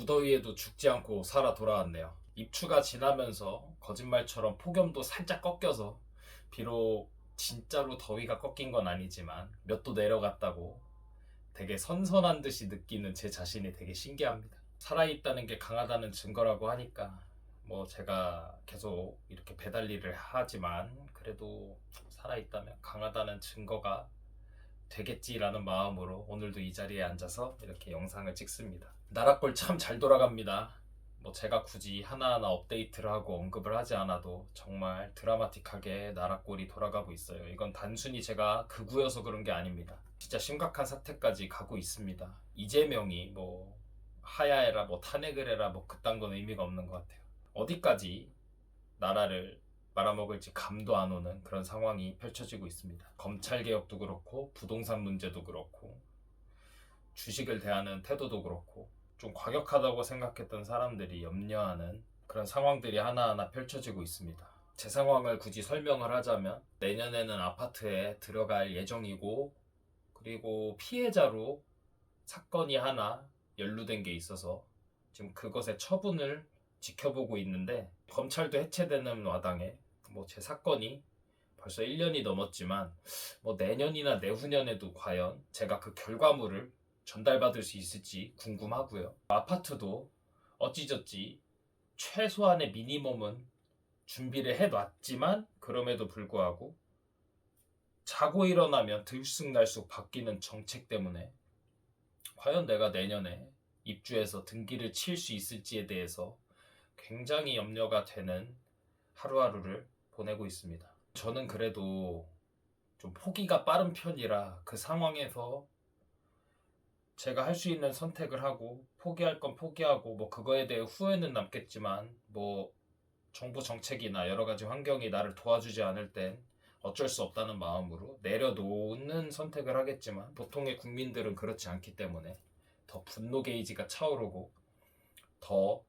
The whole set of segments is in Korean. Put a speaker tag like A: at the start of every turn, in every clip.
A: 무더위에도 죽지 않고 살아 돌아왔네요. 입추가 지나면서 거짓말처럼 폭염도 살짝 꺾여서 비록 진짜로 더위가 꺾인 건 아니지만 몇 도 내려갔다고 되게 선선한 듯이 느끼는 제 자신이 되게 신기합니다. 살아있다는 게 강하다는 증거라고 하니까 뭐 제가 계속 이렇게 배달 일을 하지만 그래도 살아있다면 강하다는 증거가 되겠지라는 마음으로 오늘도 이 자리에 앉아서 이렇게 영상을 찍습니다. 나락골 참 잘 돌아갑니다. 뭐 제가 굳이 하나하나 업데이트를 하고 언급을 하지 않아도 정말 드라마틱하게 나락골이 돌아가고 있어요. 이건 단순히 제가 극우여서 그런 게 아닙니다. 진짜 심각한 사태까지 가고 있습니다. 이재명이 뭐 하야해라 뭐 탄핵을 해라 뭐 그딴 건 의미가 없는 것 같아요. 어디까지 나라를 말아먹을지 감도 안 오는 그런 상황이 펼쳐지고 있습니다. 검찰개혁도 그렇고 부동산 문제도 그렇고 주식을 대하는 태도도 그렇고 좀 과격하다고 생각했던 사람들이 염려하는 그런 상황들이 하나하나 펼쳐지고 있습니다. 제 상황을 굳이 설명을 하자면 내년에는 아파트에 들어갈 예정이고 그리고 피해자로 사건이 하나 연루된 게 있어서 지금 그것의 처분을 지켜보고 있는데 검찰도 해체되는 와당에 뭐 제 사건이 벌써 1년이 넘었지만 뭐 내년이나 내후년에도 과연 제가 그 결과물을 전달받을 수 있을지 궁금하고요. 아파트도 어찌저찌 최소한의 미니멈은 준비를 해놨지만 그럼에도 불구하고 자고 일어나면 들쑥날쑥 바뀌는 정책 때문에 과연 내가 내년에 입주해서 등기를 칠 수 있을지에 대해서 굉장히 염려가 되는 하루하루를 보내고 있습니다. 저는 그래도 좀 포기가 빠른 편이라 그 상황에서 제가 할 수 있는 선택을 하고 포기할 건 포기하고 뭐 그거에 대해 후회는 남겠지만 뭐 정부 정책이나 여러 가지 환경이 나를 도와주지 않을 땐 어쩔 수 없다는 마음으로 내려놓는 선택을 하겠지만 보통의 국민들은 그렇지 않기 때문에 더 분노 게이지가 차오르고 더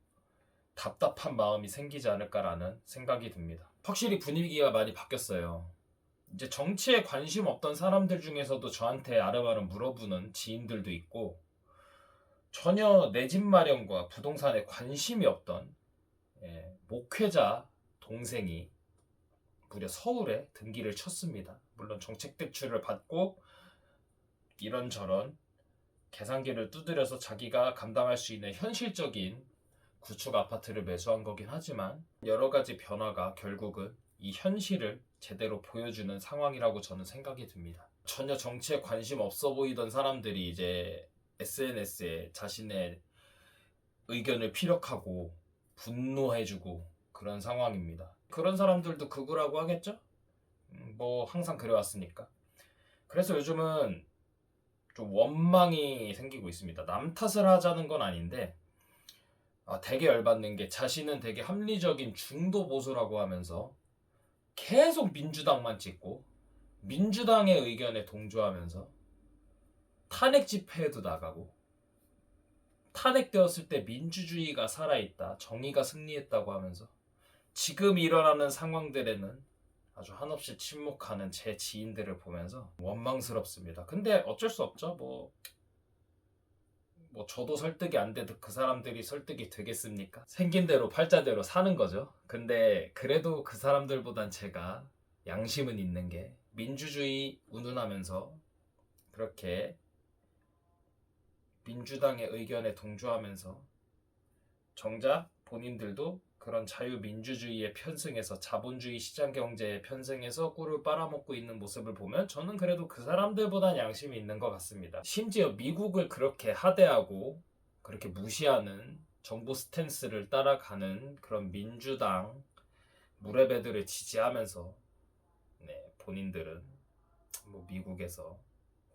A: 답답한 마음이 생기지 않을까라는 생각이 듭니다. 확실히 분위기가 많이 바뀌었어요. 이제 정치에 관심 없던 사람들 중에서도 저한테 아름아름 물어보는 지인들도 있고 전혀 내 집 마련과 부동산에 관심이 없던 목회자 동생이 무려 서울에 등기를 쳤습니다. 물론 정책 대출을 받고 이런저런 계산기를 두드려서 자기가 감당할 수 있는 현실적인 구축 아파트를 매수한 거긴 하지만 여러 가지 변화가 결국은 이 현실을 제대로 보여주는 상황이라고 저는 생각이 듭니다. 전혀 정치에 관심 없어 보이던 사람들이 이제 SNS에 자신의 의견을 피력하고 분노해주고 그런 상황입니다. 그런 사람들도 극우라고 하겠죠? 뭐 항상 그래왔으니까. 그래서 요즘은 좀 원망이 생기고 있습니다. 남 탓을 하자는 건 아닌데 되게 열받는 게 자신은 되게 합리적인 중도 보수라고 하면서 계속 민주당만 찍고 민주당의 의견에 동조하면서 탄핵 집회에도 나가고 탄핵되었을 때 민주주의가 살아있다, 정의가 승리했다고 하면서 지금 일어나는 상황들에는 아주 한없이 침묵하는 제 지인들을 보면서 원망스럽습니다. 근데 어쩔 수 없죠. 뭐 저도 설득이 안 돼도 그 사람들이 설득이 되겠습니까? 생긴 대로 팔자대로 사는 거죠. 근데 그래도 그 사람들보단 제가 양심은 있는 게 민주주의 운운하면서 그렇게 민주당의 의견에 동조하면서 정작 본인들도 그런 자유민주주의에 편승해서 자본주의 시장경제에 편승해서 꿀을 빨아먹고 있는 모습을 보면 저는 그래도 그 사람들보단 양심이 있는 것 같습니다. 심지어 미국을 그렇게 하대하고 그렇게 무시하는 정부 스탠스를 따라가는 그런 민주당 무레배들을 지지하면서 본인들은 뭐 미국에서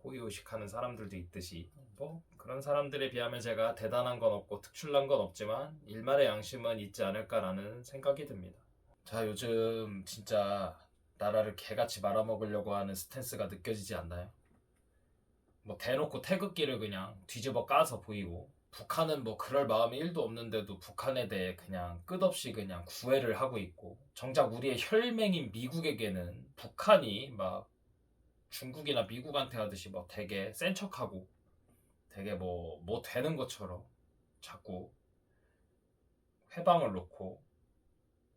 A: 호의호식하는 사람들도 있듯이 뭐 그런 사람들에 비하면 제가 대단한 건 없고 특출난 건 없지만 일말의 양심은 있지 않을까라는 생각이 듭니다. 자, 요즘 진짜 나라를 개같이 말아먹으려고 하는 스탠스가 느껴지지 않나요? 뭐 대놓고 태극기를 그냥 뒤집어 까서 보이고 북한은 뭐 그럴 마음이 1도 없는데도 북한에 대해 그냥 끝없이 그냥 구애를 하고 있고 정작 우리의 혈맹인 미국에게는 북한이 막 중국이나 미국한테 하듯이 막 되게 센 척하고 되게 뭐 되는 것처럼 자꾸 회방을 놓고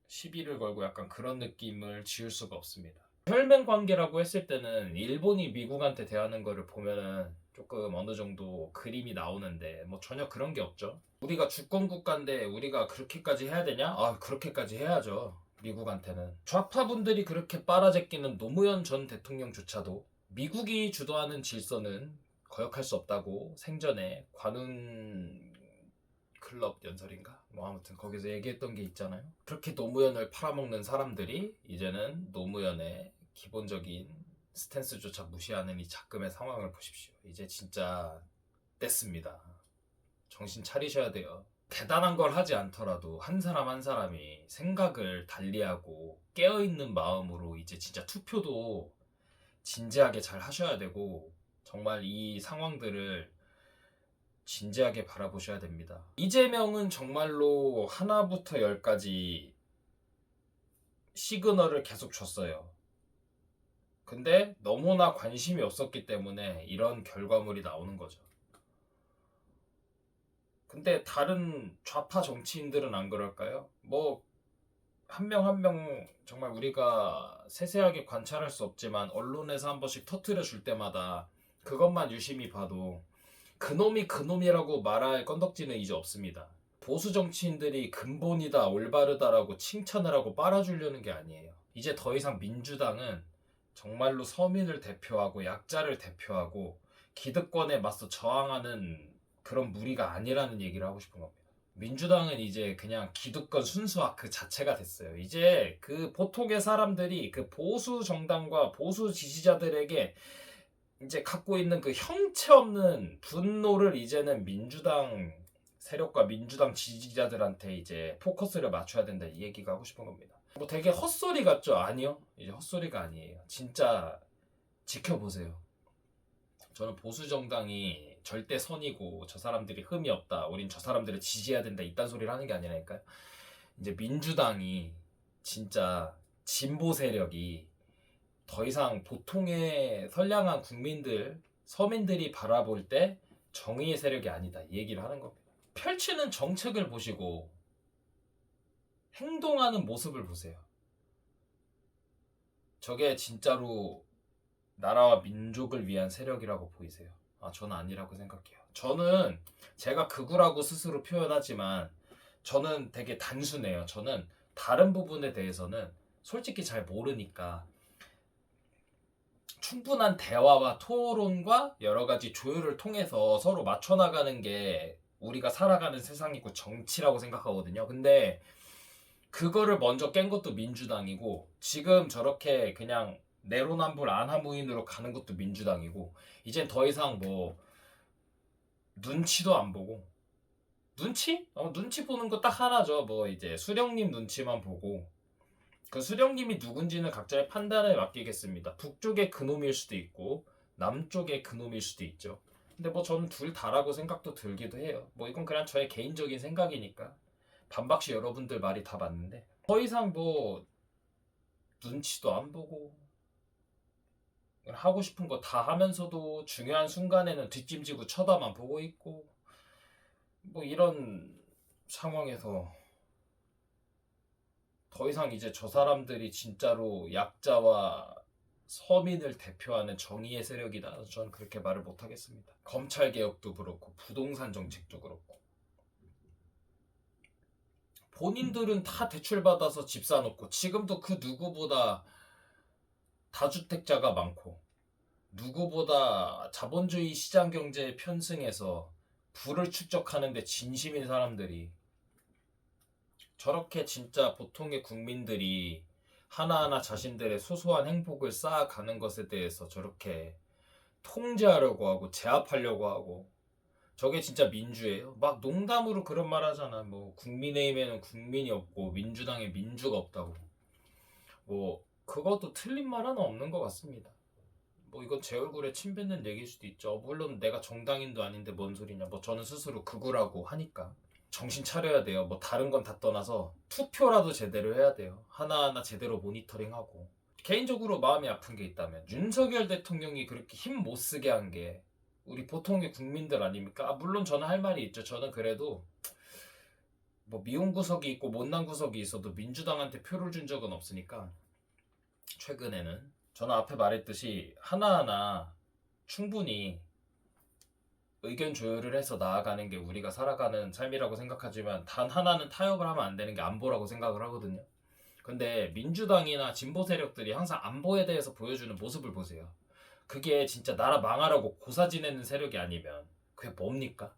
A: 시비를 걸고 약간 그런 느낌을 지울 수가 없습니다. 혈맹 관계라고 했을 때는 일본이 미국한테 대하는 거를 보면은 조금 어느 정도 그림이 나오는데 뭐 전혀 그런 게 없죠. 우리가 주권 국가인데 우리가 그렇게까지 해야 되냐? 아, 그렇게까지 해야죠. 미국한테는. 좌파분들이 그렇게 빨아제끼는 노무현 전 대통령조차도 미국이 주도하는 질서는 거역할 수 없다고 생전에 관훈 클럽 연설인가? 뭐 아무튼 거기서 얘기했던 게 있잖아요. 그렇게 노무현을 팔아먹는 사람들이 이제는 노무현의 기본적인 스탠스조차 무시하는 이 작금의 상황을 보십시오. 이제 진짜 뗐습니다. 정신 차리셔야 돼요. 대단한 걸 하지 않더라도 한 사람 한 사람이 생각을 달리하고 깨어있는 마음으로 이제 진짜 투표도 진지하게 잘 하셔야 되고 정말 이 상황들을 진지하게 바라보셔야 됩니다. 이재명은 정말로 하나부터 열까지 시그널을 계속 줬어요. 근데 너무나 관심이 없었기 때문에 이런 결과물이 나오는 거죠. 근데 다른 좌파 정치인들은 안 그럴까요? 뭐 한 명 한 명 정말 우리가 세세하게 관찰할 수 없지만 언론에서 한 번씩 터트려 줄 때마다 그것만 유심히 봐도 그놈이 그놈이라고 말할 건덕지는 이제 없습니다. 보수 정치인들이 근본이다 올바르다라고 칭찬을 하고 빨아주려는 게 아니에요. 이제 더 이상 민주당은 정말로 서민을 대표하고 약자를 대표하고 기득권에 맞서 저항하는 그런 무리가 아니라는 얘기를 하고 싶은 겁니다. 민주당은 이제 그냥 기득권 순수화 그 자체가 됐어요. 이제 그 보통의 사람들이 그 보수 정당과 보수 지지자들에게 이제 갖고 있는 그 형체 없는 분노를 이제는 민주당 세력과 민주당 지지자들한테 이제 포커스를 맞춰야 된다 이 얘기가 하고 싶은 겁니다. 뭐 되게 헛소리 같죠? 아니요. 이제 헛소리가 아니에요. 진짜 지켜보세요. 저는 보수 정당이 절대 선이고 저 사람들이 흠이 없다. 우린 저 사람들을 지지해야 된다. 이딴 소리를 하는 게 아니라니까요. 이제 민주당이 진짜 진보 세력이 더 이상 보통의 선량한 국민들, 서민들이 바라볼 때 정의의 세력이 아니다. 이 얘기를 하는 겁니다. 펼치는 정책을 보시고 행동하는 모습을 보세요. 저게 진짜로 나라와 민족을 위한 세력이라고 보이세요? 아, 저는 아니라고 생각해요. 저는 제가 극우라고 스스로 표현하지만 저는 되게 단순해요. 저는 다른 부분에 대해서는 솔직히 잘 모르니까 충분한 대화와 토론과 여러 가지 조율을 통해서 서로 맞춰나가는 게 우리가 살아가는 세상이고 정치라고 생각하거든요. 근데 그거를 먼저 깬 것도 민주당이고 지금 저렇게 그냥 내로남불 안하무인으로 가는 것도 민주당이고 이젠 더 이상 뭐 눈치도 안 보고 눈치? 눈치 보는 거 딱 하나죠. 뭐 이제 수령님 눈치만 보고 그 수령님이 누군지는 각자의 판단에 맡기겠습니다. 북쪽의 그놈일 수도 있고 남쪽의 그놈일 수도 있죠. 근데 뭐 저는 둘 다라고 생각도 들기도 해요. 뭐 이건 그냥 저의 개인적인 생각이니까 반박시 여러분들 말이 다 맞는데 더 이상 뭐 눈치도 안 보고 하고 싶은 거 다 하면서도 중요한 순간에는 뒷짐지고 쳐다만 보고 있고 뭐 이런 상황에서 더 이상 이제 저 사람들이 진짜로 약자와 서민을 대표하는 정의의 세력이다. 저는 그렇게 말을 못하겠습니다. 검찰 개혁도 그렇고 부동산 정책도 그렇고 본인들은 다 대출받아서 집 사놓고 지금도 그 누구보다 다주택자가 많고 누구보다 자본주의 시장 경제에 편승해서 부를 축적하는데 진심인 사람들이 저렇게 진짜 보통의 국민들이 하나하나 자신들의 소소한 행복을 쌓아가는 것에 대해서 저렇게 통제하려고 하고 제압하려고 하고 저게 진짜 민주예요? 막 농담으로 그런 말 하잖아. 뭐 국민의힘에는 국민이 없고 민주당에 민주가 없다고. 뭐 그것도 틀린 말 하나 없는 것 같습니다. 뭐 이건 제 얼굴에 침 뱉는 얘기일 수도 있죠. 물론 내가 정당인도 아닌데 뭔 소리냐. 뭐 저는 스스로 극우라고 하니까. 정신 차려야 돼요. 뭐 다른 건 다 떠나서 투표라도 제대로 해야 돼요. 하나하나 제대로 모니터링하고. 개인적으로 마음이 아픈 게 있다면 윤석열 대통령이 그렇게 힘 못 쓰게 한 게 우리 보통의 국민들 아닙니까? 물론 저는 할 말이 있죠. 저는 그래도 뭐 미운 구석이 있고 못난 구석이 있어도 민주당한테 표를 준 적은 없으니까 최근에는 저는 앞에 말했듯이 하나하나 충분히 의견 조율을 해서 나아가는 게 우리가 살아가는 삶이라고 생각하지만 단 하나는 타협을 하면 안 되는 게 안보라고 생각을 하거든요. 근데 민주당이나 진보 세력들이 항상 안보에 대해서 보여주는 모습을 보세요. 그게 진짜 나라 망하라고 고사 지내는 세력이 아니면 그게 뭡니까?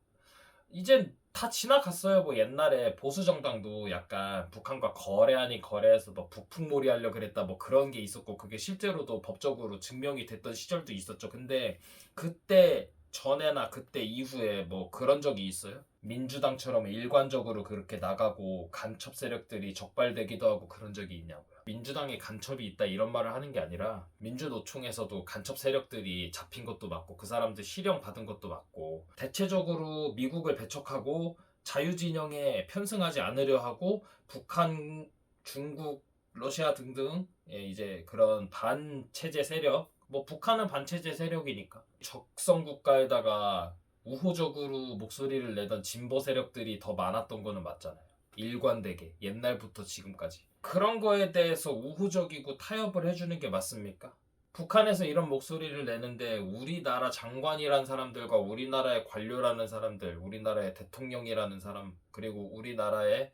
A: 이젠 다 지나갔어요. 뭐 옛날에 보수 정당도 약간 북한과 거래 아닌 거래해서 뭐 북풍몰이 하려 그랬다 뭐 그런 게 있었고 그게 실제로도 법적으로 증명이 됐던 시절도 있었죠. 근데 그때 전에나 그때 이후에 뭐 그런 적이 있어요? 민주당처럼 일관적으로 그렇게 나가고 간첩 세력들이 적발되기도 하고 그런 적이 있냐고요. 민주당에 간첩이 있다 이런 말을 하는 게 아니라 민주노총에서도 간첩 세력들이 잡힌 것도 맞고 그 사람들 실형 받은 것도 맞고 대체적으로 미국을 배척하고 자유진영에 편승하지 않으려 하고 북한, 중국, 러시아 등등 이제 그런 반체제 세력 뭐 북한은 반체제 세력이니까 적성 국가에다가 우호적으로 목소리를 내던 진보 세력들이 더 많았던 거는 맞잖아요. 일관되게 옛날부터 지금까지 그런 거에 대해서 우호적이고 타협을 해주는 게 맞습니까? 북한에서 이런 목소리를 내는데 우리나라 장관이란 사람들과 우리나라의 관료라는 사람들, 우리나라의 대통령이라는 사람, 그리고 우리나라의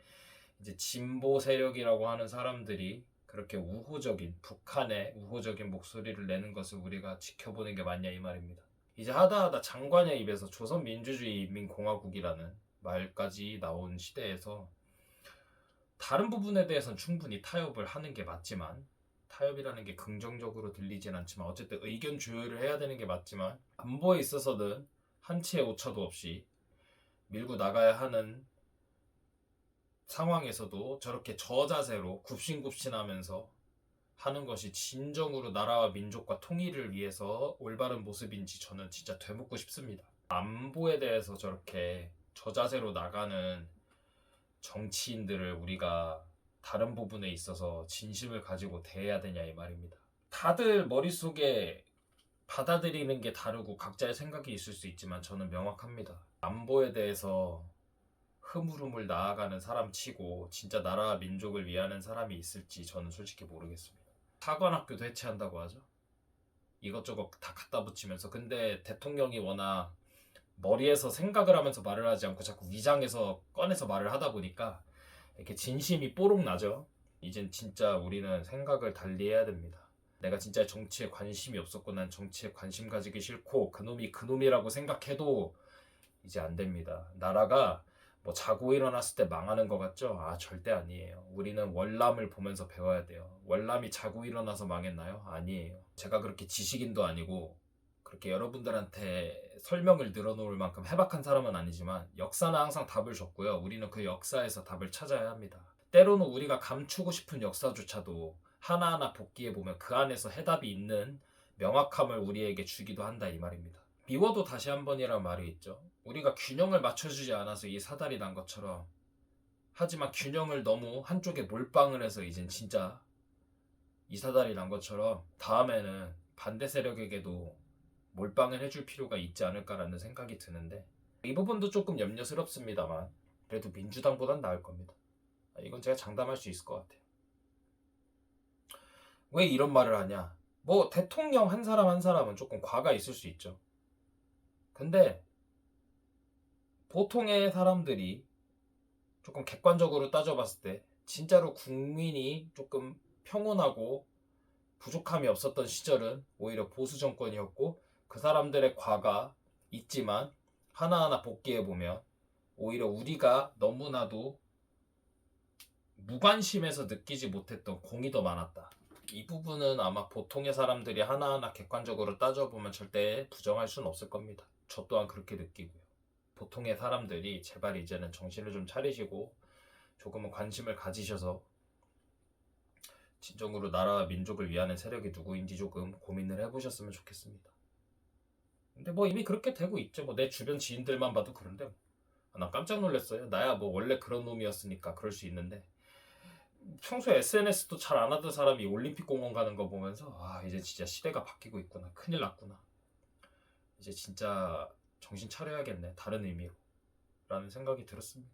A: 이제 진보 세력이라고 하는 사람들이 그렇게 우호적인 북한의 우호적인 목소리를 내는 것을 우리가 지켜보는 게 맞냐 이 말입니다. 이제 하다하다 장관의 입에서 조선민주주의인민공화국이라는 말까지 나온 시대에서 다른 부분에 대해서는 충분히 타협을 하는 게 맞지만 타협이라는 게 긍정적으로 들리진 않지만 어쨌든 의견 조율을 해야 되는 게 맞지만 안보에 있어서는 한치의 오차도 없이 밀고 나가야 하는 상황에서도 저렇게 저자세로 굽신굽신하면서 하는 것이 진정으로 나라와 민족과 통일을 위해서 올바른 모습인지 저는 진짜 되묻고 싶습니다. 안보에 대해서 저렇게 저자세로 나가는 정치인들을 우리가 다른 부분에 있어서 진심을 가지고 대해야 되냐 이 말입니다. 다들 머릿속에 받아들이는 게 다르고 각자의 생각이 있을 수 있지만 저는 명확합니다. 안보에 대해서 흐물흐물 나아가는 사람 치고 진짜 나라와 민족을 위하는 사람이 있을지 저는 솔직히 모르겠습니다. 사관학교도 해체한다고 하죠. 이것저것 다 갖다 붙이면서 근데 대통령이 워낙 머리에서 생각을 하면서 말을 하지 않고 자꾸 위장해서 꺼내서 말을 하다 보니까 이렇게 진심이 뽀록 나죠. 이젠 진짜 우리는 생각을 달리 해야 됩니다. 내가 진짜 정치에 관심이 없었고 난 정치에 관심 가지기 싫고 그놈이 그놈이라고 생각해도 이제 안 됩니다. 나라가 뭐 자고 일어났을 때 망하는 것 같죠? 아 절대 아니에요. 우리는 월남을 보면서 배워야 돼요. 월남이 자고 일어나서 망했나요? 아니에요. 제가 그렇게 지식인도 아니고 그렇게 여러분들한테 설명을 늘어놓을 만큼 해박한 사람은 아니지만 역사는 항상 답을 줬고요. 우리는 그 역사에서 답을 찾아야 합니다. 때로는 우리가 감추고 싶은 역사조차도 하나하나 복기해보면 그 안에서 해답이 있는 명확함을 우리에게 주기도 한다 이 말입니다. 미워도 다시 한 번이라는 말이 있죠. 우리가 균형을 맞춰주지 않아서 이 사달이 난 것처럼 하지만 균형을 너무 한쪽에 몰빵을 해서 이젠 진짜 이 사달이 난 것처럼 다음에는 반대 세력에게도 몰빵을 해줄 필요가 있지 않을까라는 생각이 드는데 이 부분도 조금 염려스럽습니다만 그래도 민주당보단 나을 겁니다. 이건 제가 장담할 수 있을 것 같아요. 왜 이런 말을 하냐? 뭐 대통령 한 사람 한 사람은 조금 과가 있을 수 있죠. 근데 보통의 사람들이 조금 객관적으로 따져봤을 때 진짜로 국민이 조금 평온하고 부족함이 없었던 시절은 오히려 보수 정권이었고 그 사람들의 과가 있지만 하나하나 복귀해보면 오히려 우리가 너무나도 무관심해서 느끼지 못했던 공이 더 많았다. 이 부분은 아마 보통의 사람들이 하나하나 객관적으로 따져보면 절대 부정할 수는 없을 겁니다. 저 또한 그렇게 느끼고요. 보통의 사람들이 제발 이제는 정신을 좀 차리시고 조금은 관심을 가지셔서 진정으로 나라와 민족을 위하는 세력이 누구인지 조금 고민을 해보셨으면 좋겠습니다. 근데 뭐 이미 그렇게 되고 있죠. 뭐 내 주변 지인들만 봐도 그런데 난 깜짝 놀랐어요. 나야 뭐 원래 그런 놈이었으니까 그럴 수 있는데 평소에 SNS도 잘 안 하던 사람이 올림픽 공원 가는 거 보면서 아 이제 진짜 시대가 바뀌고 있구나. 큰일 났구나. 이제 진짜 정신 차려야겠네. 다른 의미로 라는 생각이 들었습니다.